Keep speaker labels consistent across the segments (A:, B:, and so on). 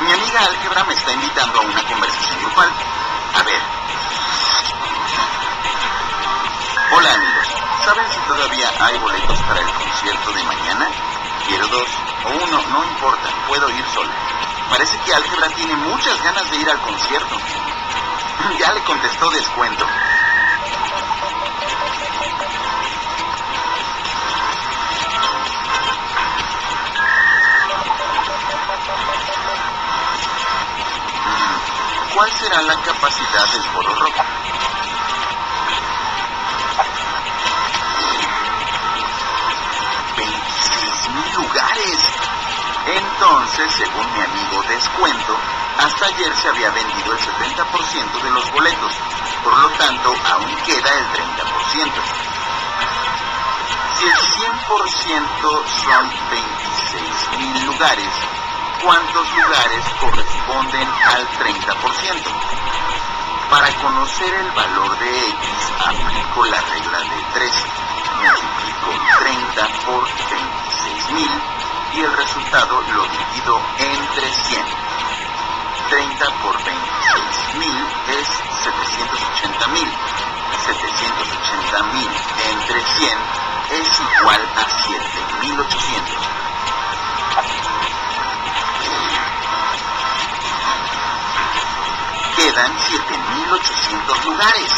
A: Mi amiga álgebra me está invitando a una conversación grupal. A ver. Hola amigos, ¿saben si todavía hay boletos para el concierto de mañana? Quiero 2 o 1, no importa, puedo ir sola. Parece que álgebra tiene muchas ganas de ir al concierto. Ya le contestó descuento. ¿Cuál será la capacidad del foro rojo? 26,000 lugares. Entonces, según mi amigo descuento, hasta ayer se había vendido el 70% de los boletos. Por lo tanto, aún queda el 30%. Si el 100% son 26,000 lugares, ¿cuántos lugares corresponden al 30%? Para conocer el valor de X, aplico la regla de 3. Multiplico 30 por 26,000 y el resultado lo divido entre 100. 30 por 26,000 es 780,000. 780,000 entre 100 es igual a 7,800. Quedan 7,800 lugares.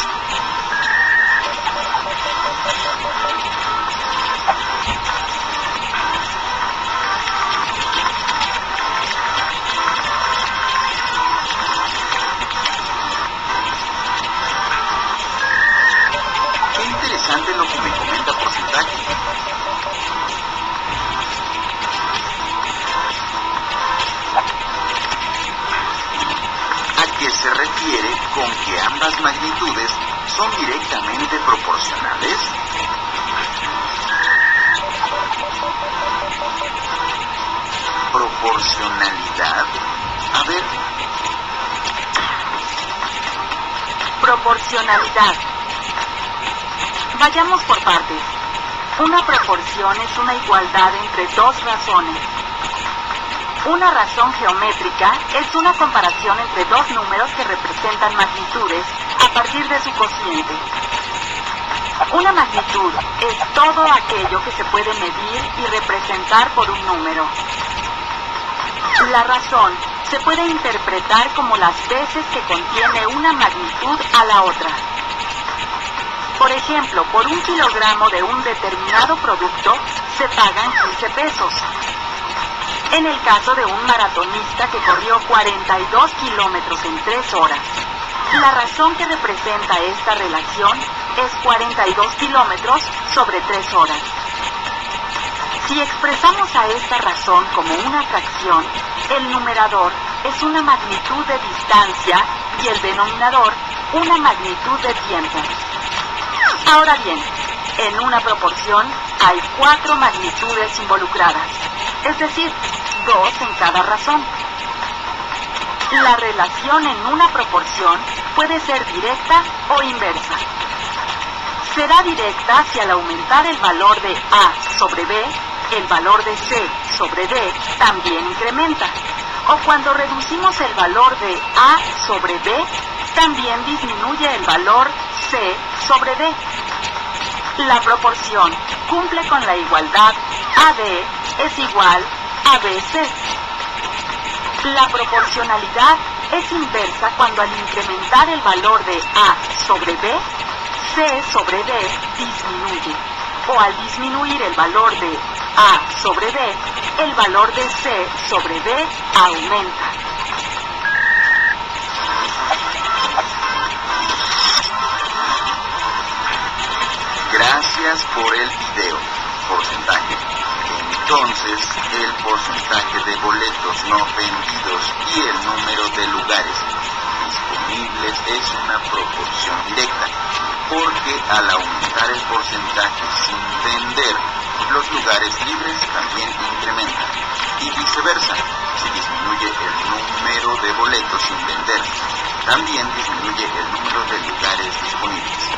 A: Qué interesante lo que me comenta porcentaje. ¿Qué se refiere con que ambas magnitudes son directamente proporcionales? Proporcionalidad. A ver.
B: Proporcionalidad. Vayamos por partes. Una proporción es una igualdad entre dos razones. Una razón geométrica es una comparación entre dos números que representan magnitudes a partir de su cociente. Una magnitud es todo aquello que se puede medir y representar por un número. La razón se puede interpretar como las veces que contiene una magnitud a la otra. Por ejemplo, por 1 kilogramo de un determinado producto se pagan 15 pesos. En el caso de un maratonista que corrió 42 kilómetros en 3 horas, la razón que representa esta relación es 42 kilómetros sobre 3 horas. Si expresamos a esta razón como una fracción, el numerador es una magnitud de distancia y el denominador una magnitud de tiempo. Ahora bien, en una proporción hay 4 magnitudes involucradas, es decir, 2 en cada razón. La relación en una proporción puede ser directa o inversa. Será directa si al aumentar el valor de A sobre B, el valor de C sobre D también incrementa. O cuando reducimos el valor de A sobre B, también disminuye el valor C sobre D. La proporción cumple con la igualdad AD es igual a BC. La proporcionalidad es inversa cuando al incrementar el valor de A sobre B, C sobre D disminuye. O al disminuir el valor de A sobre B, el valor de C sobre D aumenta.
A: Gracias por el video. Porcentaje. Entonces, el porcentaje de boletos no vendidos y el número de lugares disponibles es una proporción directa, porque al aumentar el porcentaje sin vender, los lugares libres también incrementan. Y viceversa, si disminuye el número de boletos sin vender, también disminuye el número de lugares disponibles.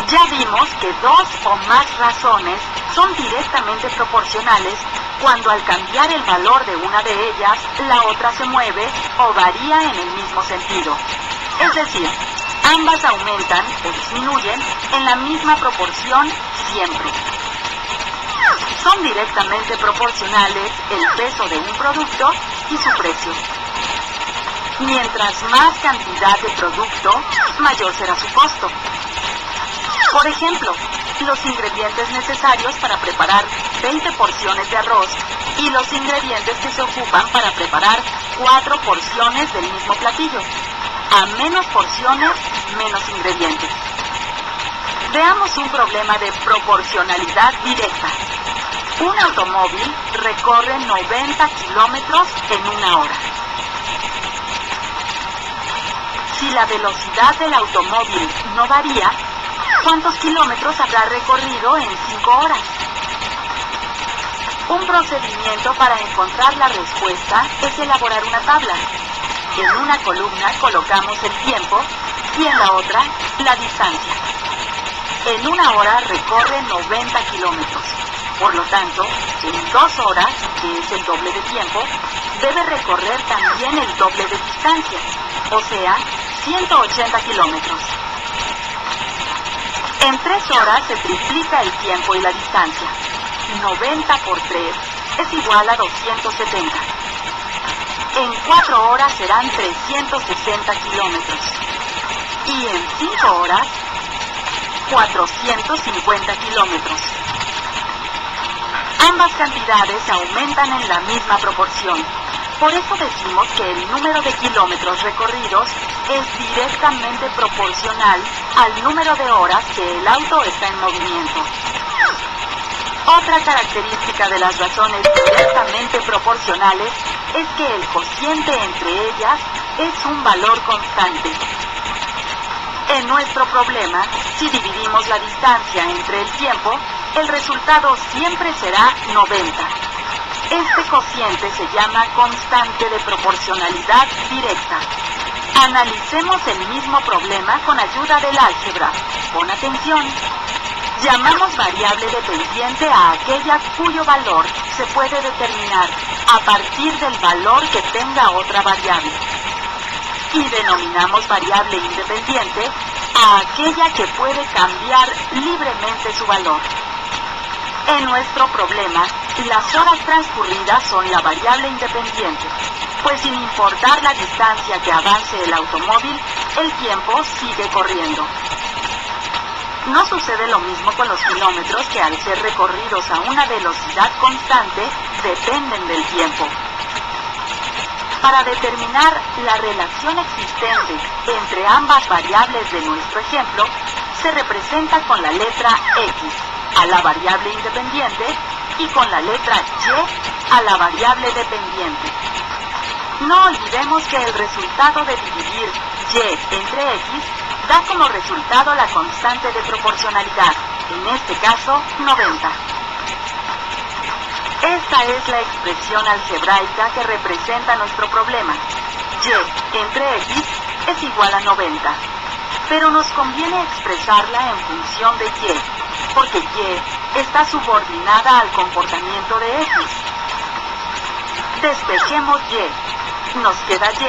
B: Ya vimos que dos o más razones son directamente proporcionales cuando al cambiar el valor de una de ellas, la otra se mueve o varía en el mismo sentido. Es decir, ambas aumentan o disminuyen en la misma proporción siempre. Son directamente proporcionales el peso de un producto y su precio. Mientras más cantidad de producto, mayor será su costo. Por ejemplo, los ingredientes necesarios para preparar 20 porciones de arroz y los ingredientes que se ocupan para preparar 4 porciones del mismo platillo. A menos porciones, menos ingredientes. Veamos un problema de proporcionalidad directa. Un automóvil recorre 90 kilómetros en una hora. Si la velocidad del automóvil no varía, ¿cuántos kilómetros habrá recorrido en 5 horas? Un procedimiento para encontrar la respuesta es elaborar una tabla. En una columna colocamos el tiempo y en la otra la distancia. En una hora recorre 90 kilómetros. Por lo tanto, en 2 horas, que es el doble de tiempo, debe recorrer también el doble de distancia, o sea, 180 kilómetros. En 3 horas se triplica el tiempo y la distancia. 90 por 3 es igual a 270. En 4 horas serán 360 kilómetros. Y en 5 horas, 450 kilómetros. Ambas cantidades aumentan en la misma proporción. Por eso decimos que el número de kilómetros recorridos es directamente proporcional al número de horas que el auto está en movimiento. Otra característica de las razones directamente proporcionales es que el cociente entre ellas es un valor constante. En nuestro problema, si dividimos la distancia entre el tiempo, el resultado siempre será 90. Este cociente se llama constante de proporcionalidad directa. Analicemos el mismo problema con ayuda del álgebra. Pon atención. Llamamos variable dependiente a aquella cuyo valor se puede determinar a partir del valor que tenga otra variable. Y denominamos variable independiente a aquella que puede cambiar libremente su valor. En nuestro problema, las horas transcurridas son la variable independiente, pues sin importar la distancia que avance el automóvil, el tiempo sigue corriendo. No sucede lo mismo con los kilómetros que al ser recorridos a una velocidad constante, dependen del tiempo. Para determinar la relación existente entre ambas variables de nuestro ejemplo, se representa con la letra X a la variable independiente y con la letra Y a la variable dependiente. No olvidemos que el resultado de dividir Y entre X da como resultado la constante de proporcionalidad, en este caso 90. Esta es la expresión algebraica que representa nuestro problema. Y entre X es igual a 90. Pero nos conviene expresarla en función de Y, porque Y está subordinada al comportamiento de X. Despejemos Y. Nos queda y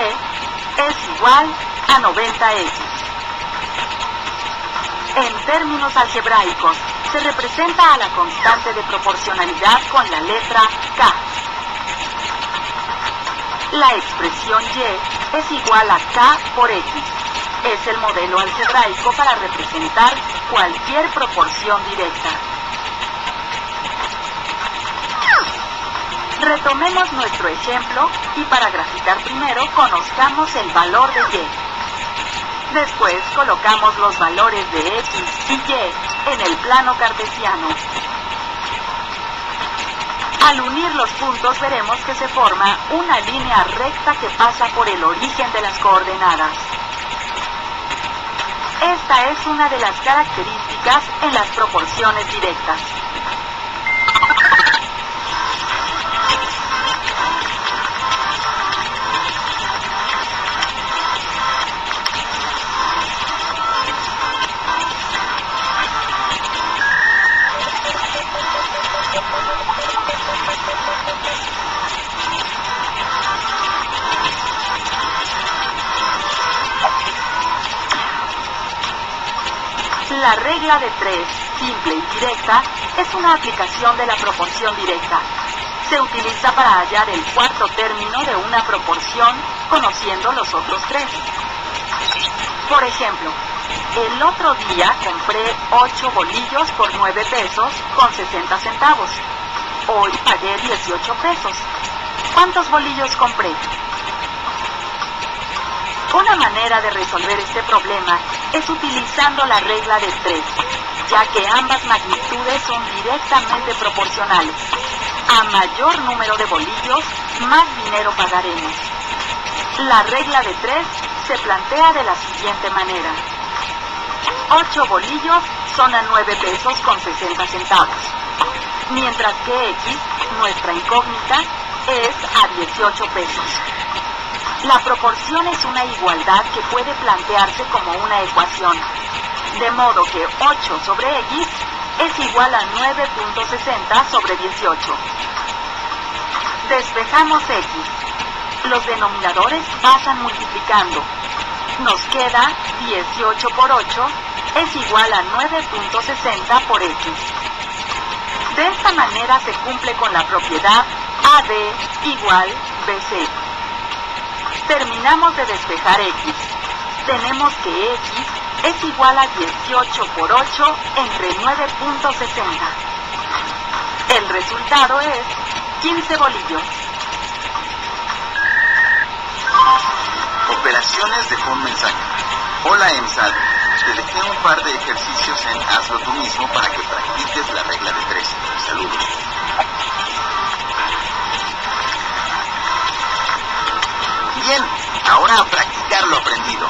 B: es igual a 90x. En términos algebraicos, se representa a la constante de proporcionalidad con la letra K. La expresión y es igual a K por X. Es el modelo algebraico para representar cualquier proporción directa. Retomemos nuestro ejemplo y para graficar primero conozcamos el valor de y. Después colocamos los valores de x y y en el plano cartesiano. Al unir los puntos veremos que se forma una línea recta que pasa por el origen de las coordenadas. Esta es una de las características en las proporciones directas. La regla de 3, simple y directa, es una aplicación de la proporción directa. Se utiliza para hallar el cuarto término de una proporción conociendo los otros 3. Por ejemplo, el otro día compré 8 bolillos por 9 pesos con 60 centavos. Hoy pagué 18 pesos. ¿Cuántos bolillos compré? Una manera de resolver este problema es utilizando la regla de 3, ya que ambas magnitudes son directamente proporcionales. A mayor número de bolillos, más dinero pagaremos. La regla de 3 se plantea de la siguiente manera. 8 bolillos son a 9 pesos con 60 centavos, mientras que X, nuestra incógnita, es a 18 pesos. La proporción es una igualdad que puede plantearse como una ecuación, de modo que 8 sobre X es igual a 9.60 sobre 18. Despejamos X. Los denominadores pasan multiplicando. Nos queda 18 por 8 es igual a 9.60 por X. De esta manera se cumple con la propiedad AD igual BC. Terminamos de despejar X. Tenemos que X es igual a 18 por 8 entre 9.60. El resultado es 15 bolillos.
A: Operaciones dejó un mensaje. Hola, EMSAD. Te dejé un par de ejercicios en Hazlo tú mismo para que practiques la regla de 3. Saludos. Bien, ahora a practicar lo aprendido.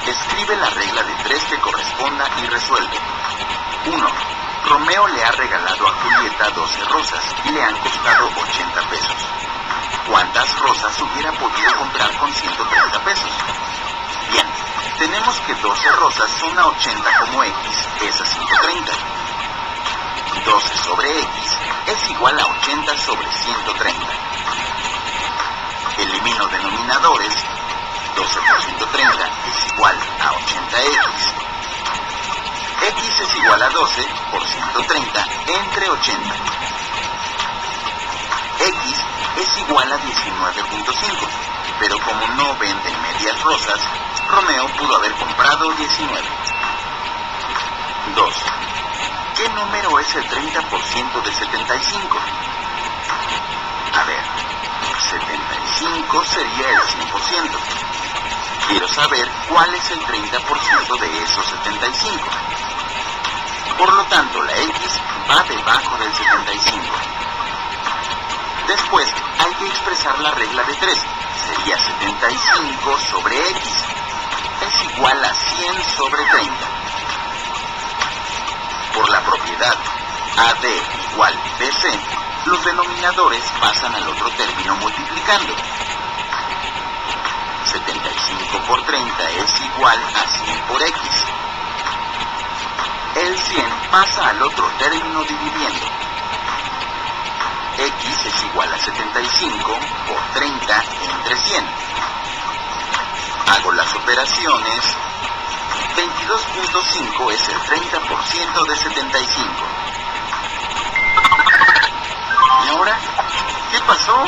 A: Escribe la regla de 3 que corresponda y resuelve. 1. Romeo le ha regalado a Julieta 12 rosas y le han costado 80 pesos. ¿Cuántas rosas hubiera podido comprar con 130 pesos? Bien, tenemos que 12 rosas son a 80 como X es a 130. 12 sobre X es igual a 80 sobre 130. Elimino denominadores. 12 por 130 es igual a 80X. X es igual a 12 por 130 entre 80. X es igual a 19.5, pero como no venden medias rosas, Romeo pudo haber comprado 19. 2. ¿Qué número es el 30% de 75? A ver, 75 sería el 100%. Quiero saber cuál es el 30% de esos 75. Por lo tanto, la X va debajo del 75. Después, hay que expresar la regla de 3. Sería 75 sobre X. Es igual a 100 sobre 30. Por la propiedad AD igual BC, los denominadores pasan al otro término multiplicando. 75 por 30 es igual a 100 por X. El 100 pasa al otro término dividiendo. a 75 por 30 entre 100. Hago las operaciones. 22.5 es el 30% de 75. ¿Y ahora? ¿Qué pasó?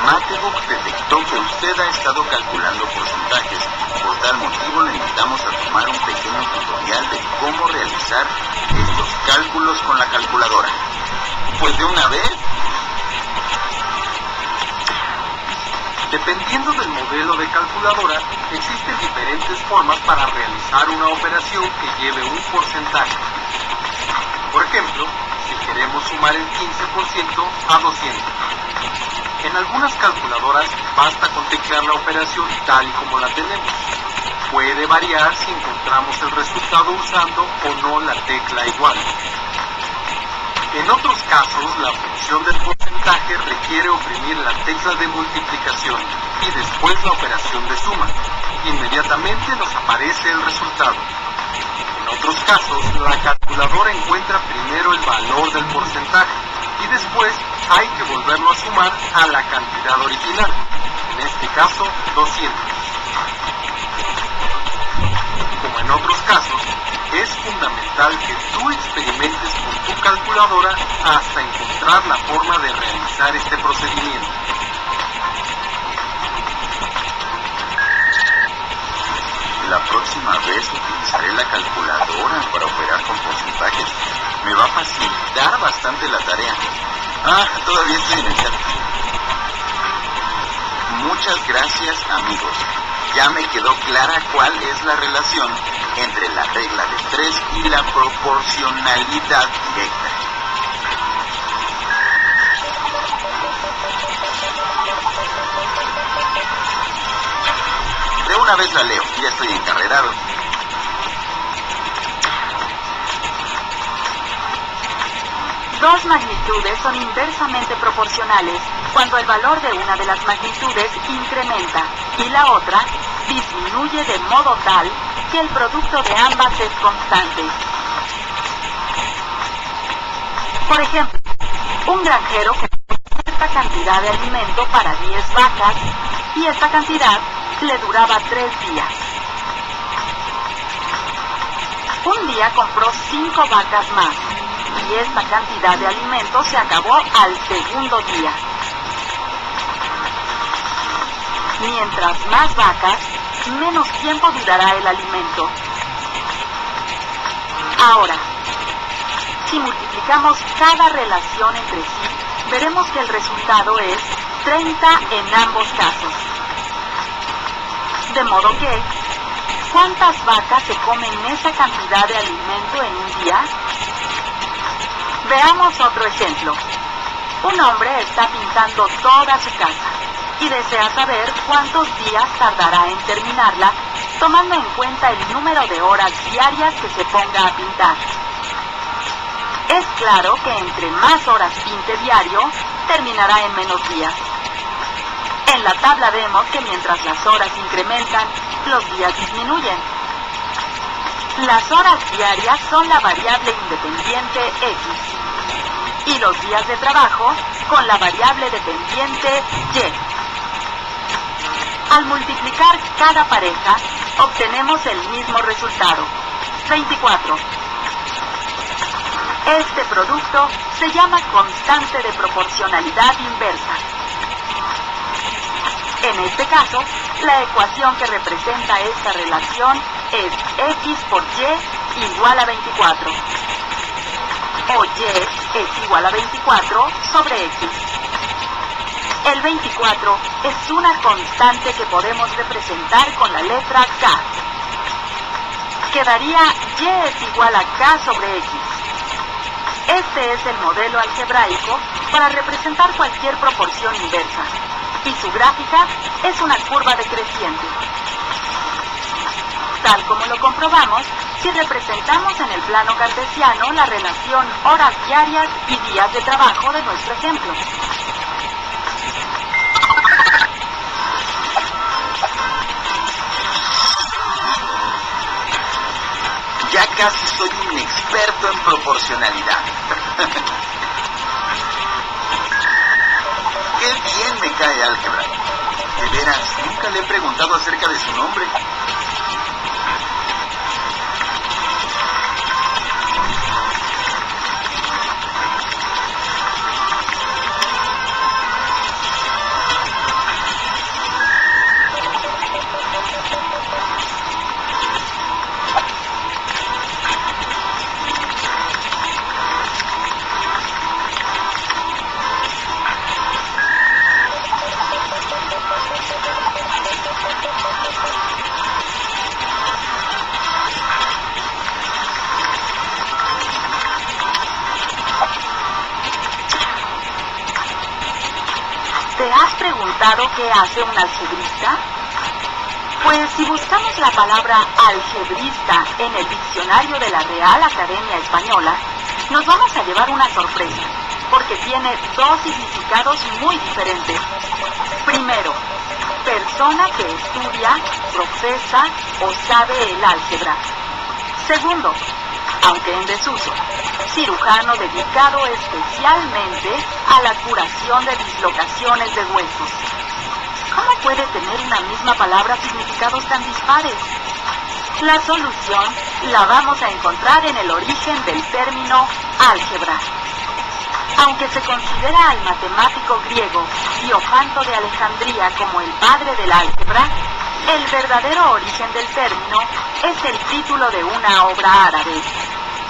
A: Matebook detectó que usted ha estado calculando porcentajes. Por tal motivo le invitamos a tomar un pequeño tutorial de cómo realizar estos cálculos con la calculadora. Pues de una vez.
C: Dependiendo del modelo de calculadora, existen diferentes formas para realizar una operación que lleve un porcentaje. Por ejemplo, si queremos sumar el 15% a 200. En algunas calculadoras basta con teclear la operación tal y como la tenemos. Puede variar si encontramos el resultado usando o no la tecla igual. En otros casos, la función del porcentaje requiere oprimir la tecla de multiplicación y después la operación de suma. Inmediatamente nos aparece el resultado. En otros casos, la calculadora encuentra primero el valor del porcentaje y después hay que volverlo a sumar a la cantidad original, en este caso 200. Como en otros casos, es fundamental que tú experimentes con tu calculadora hasta encontrar la forma de realizar este procedimiento.
A: La próxima vez utilizaré la calculadora para operar con porcentajes. Me va a facilitar bastante la tarea. Todavía estoy en el chat. Muchas gracias, amigos. Ya me quedó clara cuál es la relación entre la regla de 3 y la proporcionalidad directa. De una vez la leo, ya estoy encarrerado.
B: Dos magnitudes son inversamente proporcionales cuando el valor de una de las magnitudes incrementa y la otra disminuye de modo tal que el producto de ambas es constante. Por ejemplo, un granjero que produce esta cantidad de alimento para 10 vacas y esta cantidad le duraba 3 días. Un día compró 5 vacas más y esta cantidad de alimento se acabó al segundo día. Mientras más vacas, menos tiempo durará el alimento. Ahora, si multiplicamos cada relación entre sí, veremos que el resultado es 30 en ambos casos. De modo que, ¿cuántas vacas se comen esa cantidad de alimento en un día? Veamos otro ejemplo. Un hombre está pintando toda su casa y desea saber cuántos días tardará en terminarla, tomando en cuenta el número de horas diarias que se ponga a pintar. Es claro que entre más horas pinte diario, terminará en menos días. En la tabla vemos que mientras las horas incrementan, los días disminuyen. Las horas diarias son la variable independiente X y los días de trabajo con la variable dependiente Y. Al multiplicar cada pareja, obtenemos el mismo resultado, 24. Este producto se llama constante de proporcionalidad inversa. En este caso, la ecuación que representa esta relación es X por Y igual a 24. O Y es igual a 24 sobre X. El 24 es una constante que podemos representar con la letra K. Quedaría Y es igual a K sobre X. Este es el modelo algebraico para representar cualquier proporción inversa, y su gráfica es una curva decreciente. Tal como lo comprobamos, si representamos en el plano cartesiano la relación horas diarias y días de trabajo de nuestro ejemplo.
A: Ya casi soy un experto en proporcionalidad. cae álgebra. De veras, nunca le he preguntado acerca de su nombre.
B: ¿Te has preguntado qué hace un algebrista? Pues si buscamos la palabra algebrista en el diccionario de la Real Academia Española, nos vamos a llevar una sorpresa, porque tiene dos significados muy diferentes. Primero, persona que estudia, profesa o sabe el álgebra. Segundo, aunque en desuso, cirujano dedicado especialmente a la curación de dislocaciones de huesos. ¿Cómo puede tener una misma palabra significados tan dispares? La solución la vamos a encontrar en el origen del término álgebra. Aunque se considera al matemático griego Diofanto de Alejandría como el padre del álgebra, el verdadero origen del término es el título de una obra árabe,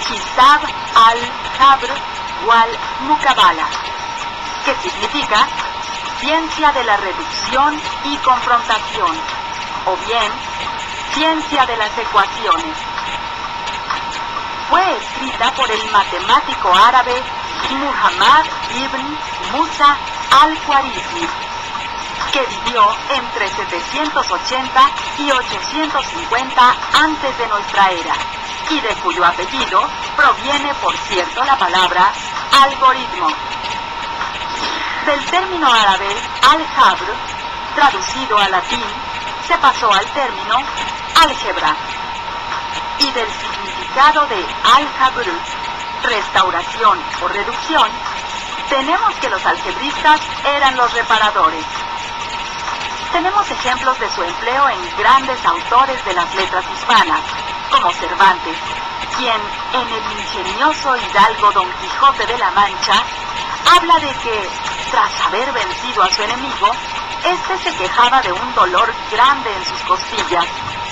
B: Hisab al-Jabr wal-Mukabala, que significa ciencia de la reducción y confrontación, o bien ciencia de las ecuaciones. Fue escrita por el matemático árabe Muhammad ibn Musa al-Khwarizmi, que vivió entre 780 y 850 antes de nuestra era, y de cuyo apellido proviene, por cierto, la palabra algoritmo. Del término árabe al-Jabr, traducido al latín, se pasó al término álgebra, y del significado de al-Jabr, restauración o reducción, tenemos que los algebristas eran los reparadores. Tenemos ejemplos de su empleo en grandes autores de las letras hispanas, como Cervantes, quien en el ingenioso hidalgo Don Quijote de la Mancha habla de que, tras haber vencido a su enemigo, éste se quejaba de un dolor grande en sus costillas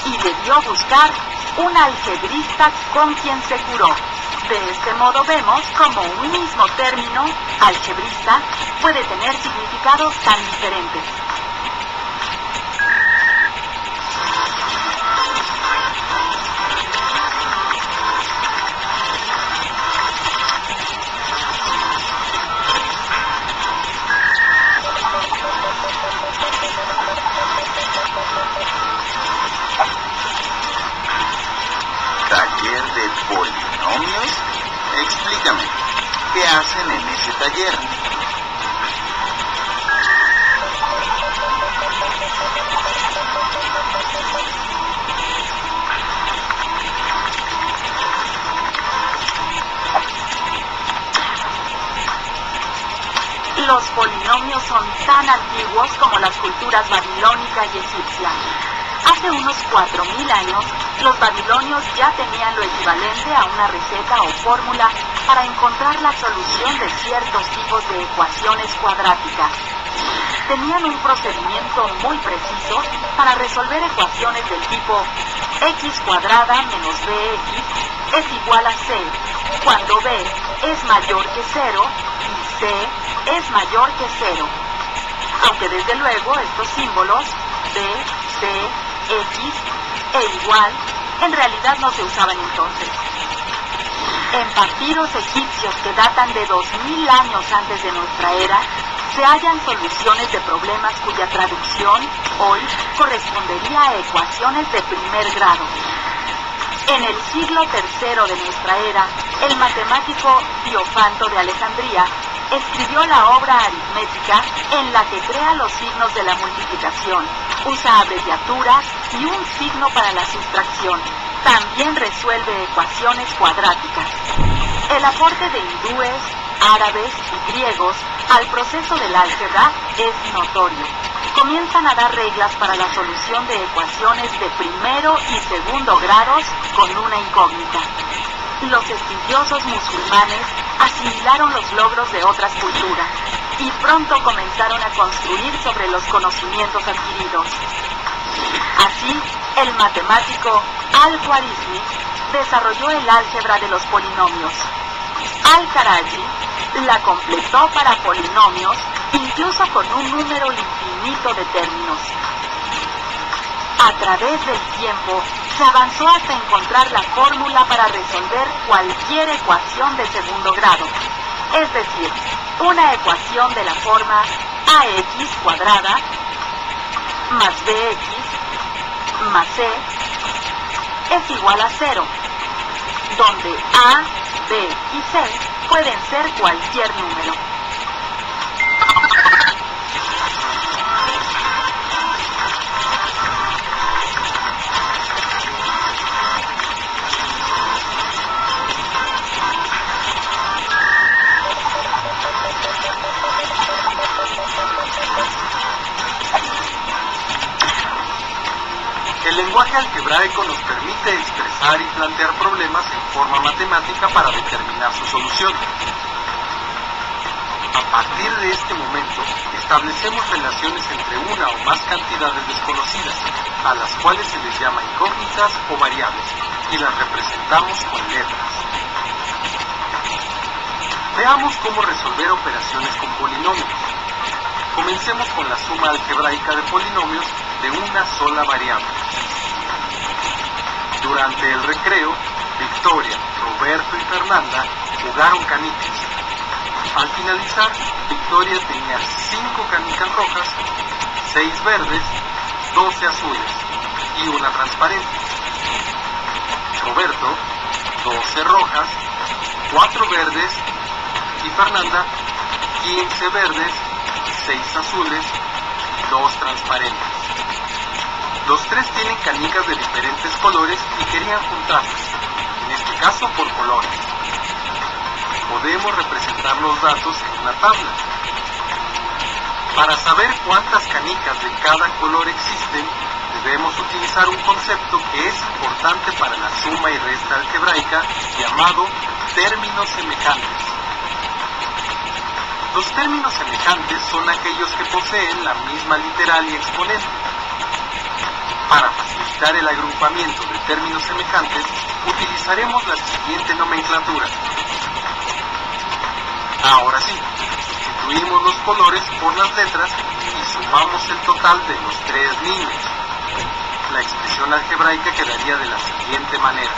B: y debió buscar un algebrista con quien se curó. De este modo vemos como un mismo término, algebrista, puede tener significados tan diferentes.
A: ¿Taller de polinomios? Explícame, ¿qué hacen en ese taller?
B: Los polinomios son tan antiguos como las culturas babilónica y egipcia. Hace unos 4000 años, los babilonios ya tenían lo equivalente a una receta o fórmula para encontrar la solución de ciertos tipos de ecuaciones cuadráticas. Tenían un procedimiento muy preciso para resolver ecuaciones del tipo x cuadrada menos bx es igual a c, cuando b es mayor que 0 y c es mayor que 0. Aunque desde luego estos símbolos b, c, x e igual en realidad no se usaban entonces. En papiros egipcios que datan de 2000 años antes de nuestra era, se hallan soluciones de problemas cuya traducción hoy correspondería a ecuaciones de primer grado. En el siglo III de nuestra era, el matemático Diofanto de Alejandría escribió la obra aritmética en la que crea los signos de la multiplicación, usa abreviaturas y un signo para la sustracción. También resuelve ecuaciones cuadráticas. El aporte de hindúes, árabes y griegos al proceso del álgebra es notorio. Comienzan a dar reglas para la solución de ecuaciones de primero y segundo grados con una incógnita. Los estudiosos musulmanes asimilaron los logros de otras culturas y pronto comenzaron a construir sobre los conocimientos adquiridos. Así, el matemático Al-Khwarizmi desarrolló el álgebra de los polinomios. Al-Karaji la completó para polinomios, incluso con un número infinito de términos. A través del tiempo, se avanzó hasta encontrar la fórmula para resolver cualquier ecuación de segundo grado, es decir, una ecuación de la forma ax cuadrada más bx más c es igual a 0, donde a, b y c pueden ser cualquier número.
C: El lenguaje algebraico nos permite expresar y plantear problemas en forma matemática para determinar su solución. A partir de este momento, establecemos relaciones entre una o más cantidades desconocidas, a las cuales se les llama incógnitas o variables, y las representamos con letras. Veamos cómo resolver operaciones con polinomios. Comencemos con la suma algebraica de polinomios de una sola variable. Durante el recreo, Victoria, Roberto y Fernanda jugaron canicas. Al finalizar, Victoria tenía 5 canicas rojas, 6 verdes, 12 azules y una transparente. Roberto, 12 rojas, 4 verdes y Fernanda, 15 verdes, 6 azules y 2 transparentes. Los tres tienen canicas de diferentes colores y querían juntarlas, en este caso por colores. Podemos representar los datos en una tabla. Para saber cuántas canicas de cada color existen, debemos utilizar un concepto que es importante para la suma y resta algebraica, llamado términos semejantes. Los términos semejantes son aquellos que poseen la misma literal y exponente. Para facilitar el agrupamiento de términos semejantes, utilizaremos la siguiente nomenclatura. Ahora sí, sustituimos los colores por las letras y sumamos el total de los tres niños. La expresión algebraica quedaría de la siguiente manera.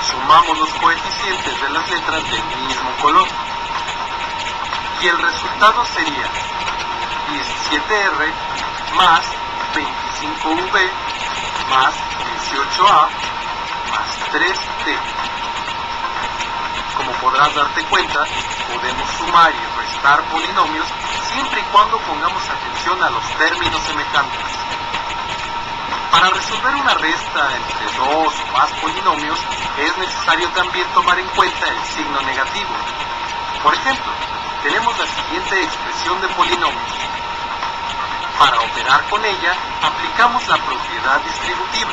C: Sumamos los coeficientes de las letras del mismo color. Y el resultado sería 17R más 25V más 18A más 3D. Como podrás darte cuenta, podemos sumar y restar polinomios siempre y cuando pongamos atención a los términos semejantes. Para resolver una resta entre dos o más polinomios, es necesario también tomar en cuenta el signo negativo. Por ejemplo, tenemos la siguiente expresión de polinomios. Para operar con ella, aplicamos la propiedad distributiva,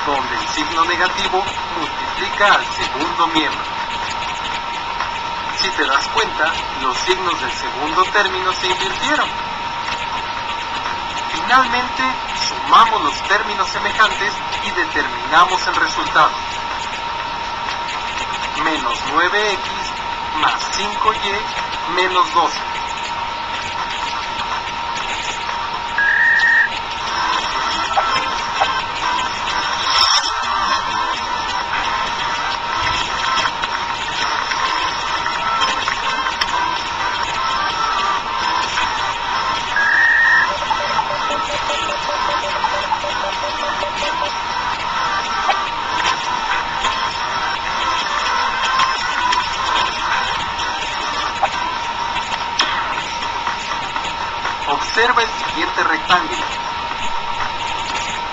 C: donde el signo negativo multiplica al segundo miembro. Si te das cuenta, los signos del segundo término se invirtieron. Finalmente, sumamos los términos semejantes y determinamos el resultado. Menos 9x más 5y menos 12. Observa el siguiente rectángulo.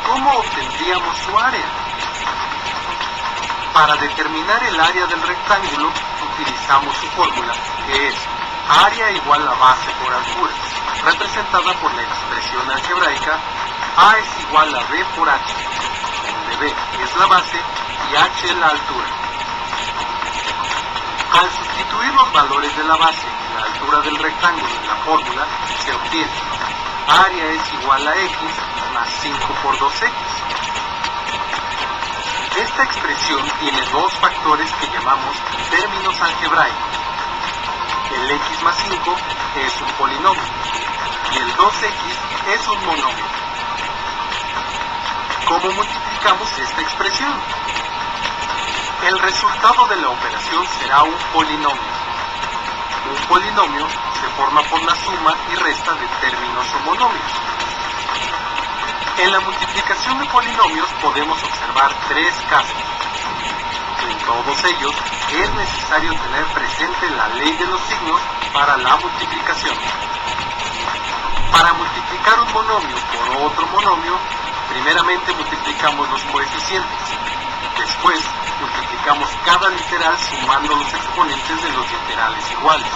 C: ¿Cómo obtendríamos su área? Para determinar el área del rectángulo, utilizamos su fórmula, que es área igual a base por altura, representada por la expresión algebraica A es igual a B por H, donde B es la base y H la altura. Al sustituir los valores de la base y la altura del rectángulo en la fórmula, se obtiene área es igual a X más 5 por 2X. Esta expresión tiene dos factores que llamamos términos algebraicos. El X más 5 es un polinomio y el 2X es un monomio. ¿Cómo multiplicamos esta expresión? El resultado de la operación será un polinomio. Un polinomio se forma por la suma y resta de términos o monomios. En la multiplicación de polinomios podemos observar tres casos. En todos ellos es necesario tener presente la ley de los signos para la multiplicación. Para multiplicar un monomio por otro monomio, primeramente multiplicamos los coeficientes. Después multiplicamos cada literal sumando los exponentes de los literales iguales.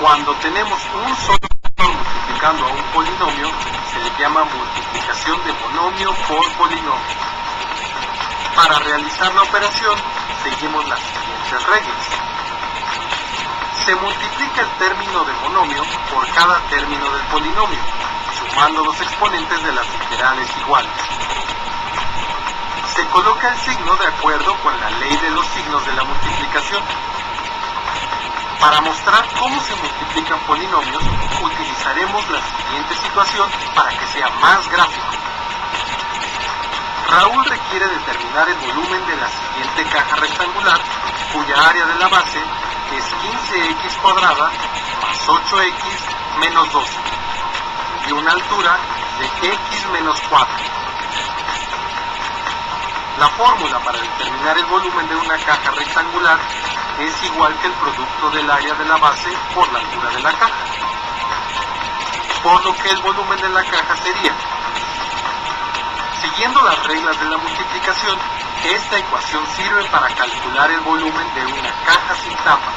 C: Cuando tenemos un solo factor multiplicando a un polinomio, se le llama multiplicación de monomio por polinomio. Para realizar la operación, seguimos las siguientes reglas. Se multiplica el término de monomio por cada término del polinomio, sumando los exponentes de las literales iguales. Se coloca el signo de acuerdo con la ley de los signos de la multiplicación. Para mostrar cómo se multiplican polinomios, utilizaremos la siguiente situación para que sea más gráfico. Raúl requiere determinar el volumen de la siguiente caja rectangular, cuya área de la base es 15x cuadrada más 8x menos 12, y una altura de x menos 4. La fórmula para determinar el volumen de una caja rectangular es igual que el producto del área de la base por la altura de la caja, por lo que el volumen de la caja sería, siguiendo las reglas de la multiplicación, esta ecuación sirve para calcular el volumen de una caja sin tapa.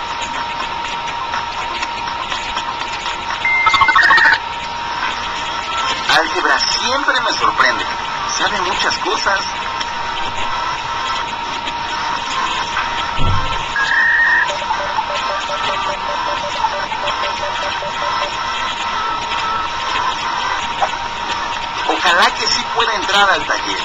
A: Álgebra siempre me sorprende. Sabe muchas cosas. Ojalá que sí pueda entrar al taller.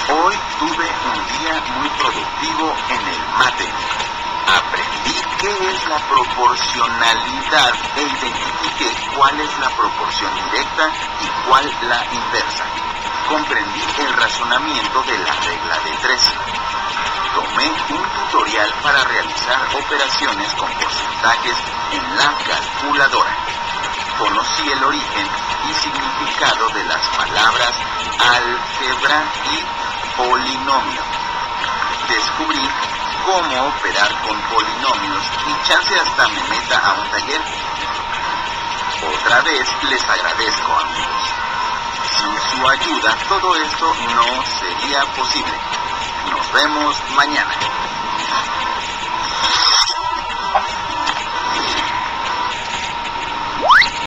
A: Hoy tuve un día muy productivo en el mate. Aprendí qué es la proporcionalidad e identifiqué cuál es la proporción directa y cuál la inversa. Comprendí el razonamiento de la regla de 3. Tomé un tutorial para realizar operaciones con porcentajes en la calculadora. Conocí el origen y significado de las palabras álgebra y polinomio. Descubrí cómo operar con polinomios y chance hasta me meta a un taller. Otra vez les agradezco, amigos. Sin su ayuda todo esto no sería posible. Nos vemos mañana.